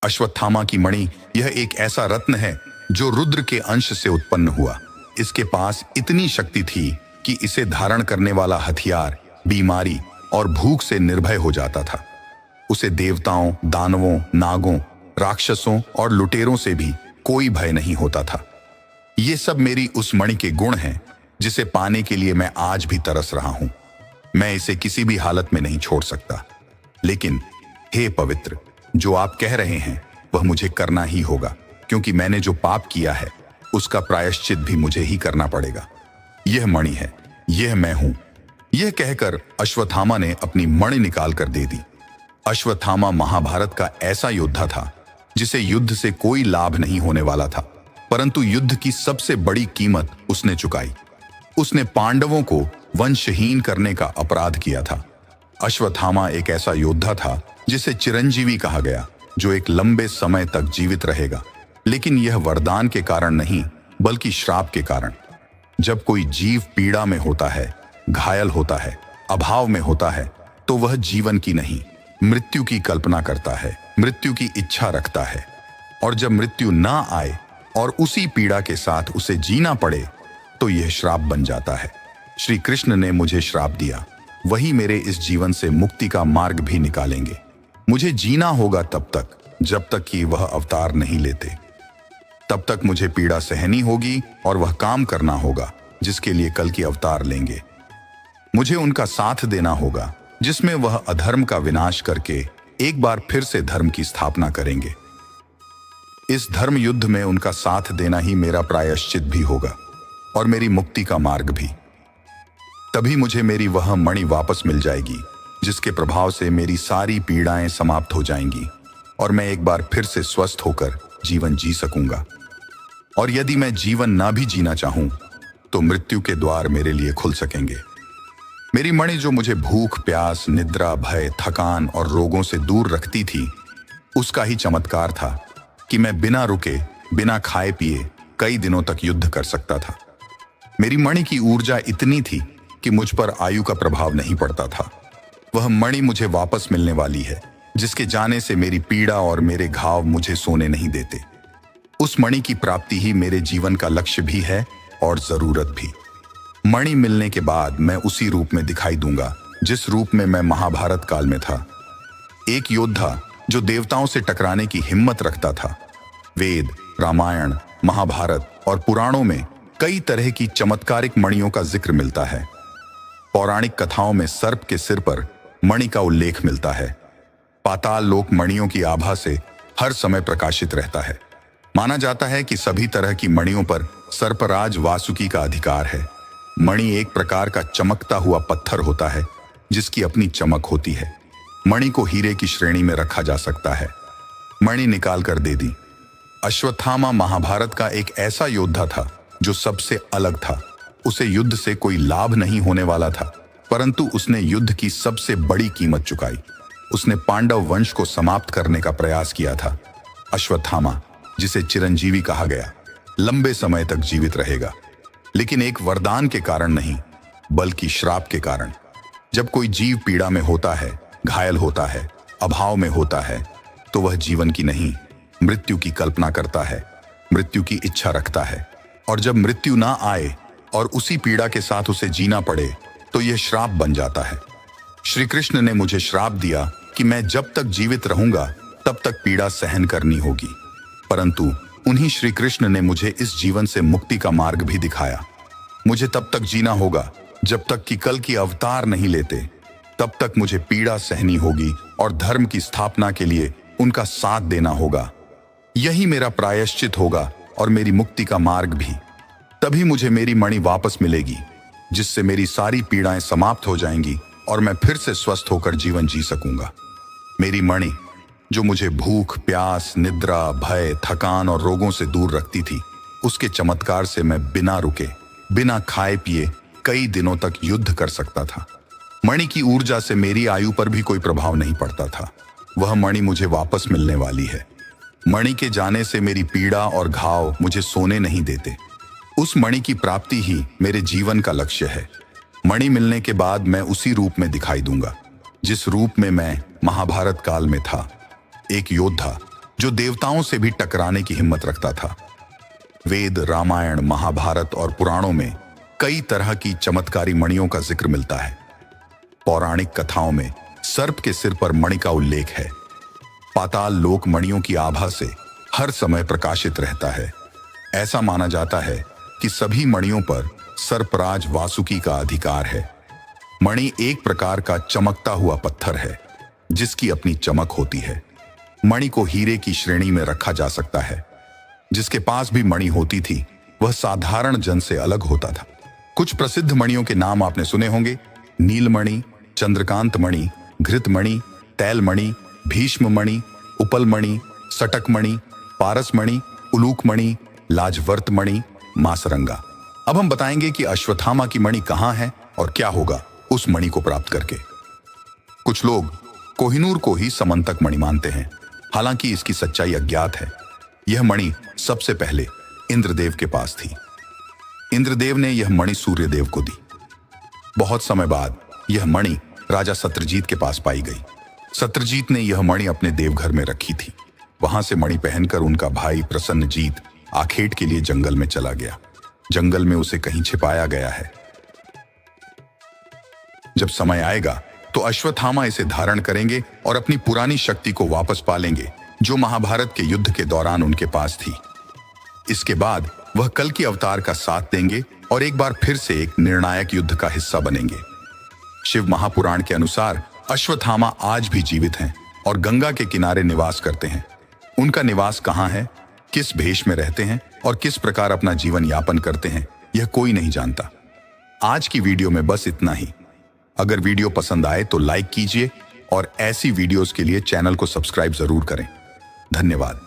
अश्वत्थामा की मणि यह एक ऐसा रत्न है जो रुद्र के अंश से उत्पन्न हुआ। इसके पास इतनी शक्ति थी कि इसे धारण करने वाला हथियार बीमारी और भूख से निर्भय हो जाता था। उसे देवताओं, दानवों, नागों, राक्षसों और लुटेरों से भी कोई भय नहीं होता था। ये सब मेरी उस मणि के गुण हैं जिसे पाने के लिए मैं आज भी तरस रहा हूं। मैं इसे किसी भी हालत में नहीं छोड़ सकता। लेकिन हे पवित्र, जो आप कह रहे हैं वह मुझे करना ही होगा, क्योंकि मैंने जो पाप किया है उसका प्रायश्चित भी मुझे ही करना पड़ेगा। यह मणि है, यह मैं हूं। यह कहकर अश्वत्थामा ने अपनी मणि निकाल कर दे दी। अश्वत्थामा महाभारत का ऐसा योद्धा था जिसे युद्ध से कोई लाभ नहीं होने वाला था, परंतु युद्ध की सबसे बड़ी कीमत उसने चुकाई। उसने पांडवों को वंशहीन करने का अपराध किया था। अश्वत्थामा एक ऐसा योद्धा था जिसे चिरंजीवी कहा गया, जो एक लंबे समय तक जीवित रहेगा। लेकिन यह वरदान के कारण नहीं, बल्कि श्राप के कारण। जब कोई जीव पीड़ा में होता है, घायल होता है, अभाव में होता है, तो वह जीवन की नहीं, मृत्यु की कल्पना करता है, मृत्यु की इच्छा रखता है। और जब मृत्यु ना आए और उसी पीड़ा के साथ उसे जीना पड़े, तो यह श्राप बन जाता है। श्री कृष्ण ने मुझे श्राप दिया, वही मेरे इस जीवन से मुक्ति का मार्ग भी निकालेंगे। मुझे जीना होगा तब तक जब तक कि वह अवतार नहीं लेते। तब तक मुझे पीड़ा सहनी होगी और वह काम करना होगा जिसके लिए कल की अवतार लेंगे। मुझे उनका साथ देना होगा जिसमें वह अधर्म का विनाश करके एक बार फिर से धर्म की स्थापना करेंगे। इस धर्म युद्ध में उनका साथ देना ही मेरा प्रायश्चित भी होगा और मेरी मुक्ति का मार्ग भी। तभी मुझे मेरी वह मणि वापस मिल जाएगी जिसके प्रभाव से मेरी सारी पीड़ाएं समाप्त हो जाएंगी और मैं एक बार फिर से स्वस्थ होकर जीवन जी सकूंगा। और यदि मैं जीवन ना भी जीना चाहूं तो मृत्यु के द्वार मेरे लिए खुल सकेंगे। मेरी मणि जो मुझे भूख, प्यास, निद्रा, भय, थकान और रोगों से दूर रखती थी, उसका ही चमत्कार था कि मैं बिना रुके, बिना खाए पिए कई दिनों तक युद्ध कर सकता था। मेरी मणि की ऊर्जा इतनी थी कि मुझ पर आयु का प्रभाव नहीं पड़ता था। वह मणि मुझे वापस मिलने वाली है, जिसके जाने से मेरी पीड़ा और मेरे घाव मुझे सोने नहीं देते। उस मणि की प्राप्ति ही मेरे जीवन का लक्ष्य भी है और जरूरत भी। मणि मिलने के बाद मैं उसी रूप में दिखाई दूंगा जिस रूप में मैं महाभारत काल में था। एक योद्धा जो देवताओं से टकराने की हिम्मत रखता था। वेद, रामायण, महाभारत और पुराणों में कई तरह की चमत्कारिक मणियों का जिक्र मिलता है। पौराणिक कथाओं में सर्प के सिर पर मणि का उल्लेख मिलता है। पाताल लोक मणियों की आभा से हर समय प्रकाशित रहता है। माना जाता है कि सभी तरह की मणियों पर सर्पराज वासुकी का अधिकार है। मणि एक प्रकार का चमकता हुआ पत्थर होता है जिसकी अपनी चमक होती है। मणि को हीरे की श्रेणी में रखा जा सकता है। मणि निकाल कर दे दी। अश्वत्थामा महाभारत का एक ऐसा योद्धा था जो सबसे अलग था। उसे युद्ध से कोई लाभ नहीं होने वाला था, परंतु उसने युद्ध की सबसे बड़ी कीमत चुकाई। उसने पांडव वंश को समाप्त करने का प्रयास किया था। अश्वत्थामा, जिसे चिरंजीवी कहा गया, लंबे समय तक जीवित रहेगा, लेकिन एक वरदान के कारण नहीं, बल्कि श्राप के कारण। जब कोई जीव पीड़ा में होता है, घायल होता है, अभाव में होता है, तो वह जीवन की नहीं, मृत्यु की कल्पना करता है, मृत्यु की इच्छा रखता है। और जब मृत्यु ना आए और उसी पीड़ा के साथ उसे जीना पड़े, तो यह श्राप बन जाता है। श्री कृष्ण ने मुझे श्राप दिया कि मैं जब तक जीवित रहूंगा तब तक पीड़ा सहन करनी होगी, परंतु उन्हीं श्री कृष्ण ने मुझे इस जीवन से मुक्ति का मार्ग भी दिखाया। मुझे तब तक जीना होगा जब तक कि कल की अवतार नहीं लेते। तब तक मुझे पीड़ा सहनी होगी और धर्म की स्थापना के लिए उनका साथ देना होगा। यही मेरा प्रायश्चित होगा और मेरी मुक्ति का मार्ग भी। तभी मुझे मेरी मणि वापस मिलेगी, जिससे मेरी सारी पीड़ाएं समाप्त हो जाएंगी और मैं फिर से स्वस्थ होकर जीवन जी सकूंगा। मेरी मणि जो मुझे भूख, प्यास, निद्रा, भय, थकान और रोगों से दूर रखती थी, उसके चमत्कार से मैं बिना रुके, बिना खाए पिए कई दिनों तक युद्ध कर सकता था। मणि की ऊर्जा से मेरी आयु पर भी कोई प्रभाव नहीं पड़ता था। वह मणि मुझे वापस मिलने वाली है। मणि के जाने से मेरी पीड़ा और घाव मुझे सोने नहीं देते। उस मणि की प्राप्ति ही मेरे जीवन का लक्ष्य है। मणि मिलने के बाद मैं उसी रूप में दिखाई दूंगा जिस रूप में मैं महाभारत काल में था। एक योद्धा जो देवताओं से भी टकराने की हिम्मत रखता था। वेद, रामायण, महाभारत और पुराणों में कई तरह की चमत्कारी मणियों का जिक्र मिलता है। पौराणिक कथाओं में सर्प के सिर पर मणि का उल्लेख है। पाताल लोक मणियों की आभा से हर समय प्रकाशित रहता है। ऐसा माना जाता है कि सभी मणियों पर सर्पराज वासुकी का अधिकार है। मणि एक प्रकार का चमकता हुआ पत्थर है जिसकी अपनी चमक होती है। मणि को हीरे की श्रेणी में रखा जा सकता है। जिसके पास भी मणि होती थी वह साधारण जन से अलग होता था। कुछ प्रसिद्ध मणियों के नाम आपने सुने होंगे: नीलमणि, चंद्रकांत मणि, घृत मणि, तैल मणि, भीष्म मणि, उपल मणि, सटक मणि, पारस मणि, उलूक मणि, लाजवर्त मणि, मासरंगा। अब हम बताएंगे कि अश्वत्थामा की मणि कहां है और क्या होगा उस मणि को प्राप्त करके। कुछ लोग कोहिनूर को ही समंतक मणि मानते हैं, हालांकि इसकी सच्चाई अज्ञात है। यह मणि सबसे पहले इंद्रदेव के पास थी। इंद्रदेव ने यह मणि सूर्यदेव को दी। बहुत समय बाद यह मणि राजा सत्यजीत के पास पाई गई। सत्यजीत ने यह मणि अपने देवघर में रखी थी। वहां से मणि पहनकर उनका भाई प्रसन्नजीत आखेट के लिए जंगल में चला गया। जंगल में उसे कहीं छिपाया गया है। जब समय आएगा तो अश्वत्थामा इसे धारण करेंगे और अपनी पुरानी शक्ति को वापस पा लेंगे जो महाभारत के युद्ध के दौरान उनके पास थी। इसके बाद वह कल की अवतार का साथ देंगे और एक बार फिर से एक निर्णायक युद्ध का हिस्सा बनेंगे। शिव महापुराण के अनुसार अश्वत्थामा आज भी जीवित हैं और गंगा के किनारे निवास करते हैं। उनका निवास कहाँ है, किस भेष में रहते हैं और किस प्रकार अपना जीवन यापन करते हैं, यह कोई नहीं जानता। आज की वीडियो में बस इतना ही। अगर वीडियो पसंद आए तो लाइक कीजिए और ऐसी वीडियोस के लिए चैनल को सब्सक्राइब जरूर करें। धन्यवाद।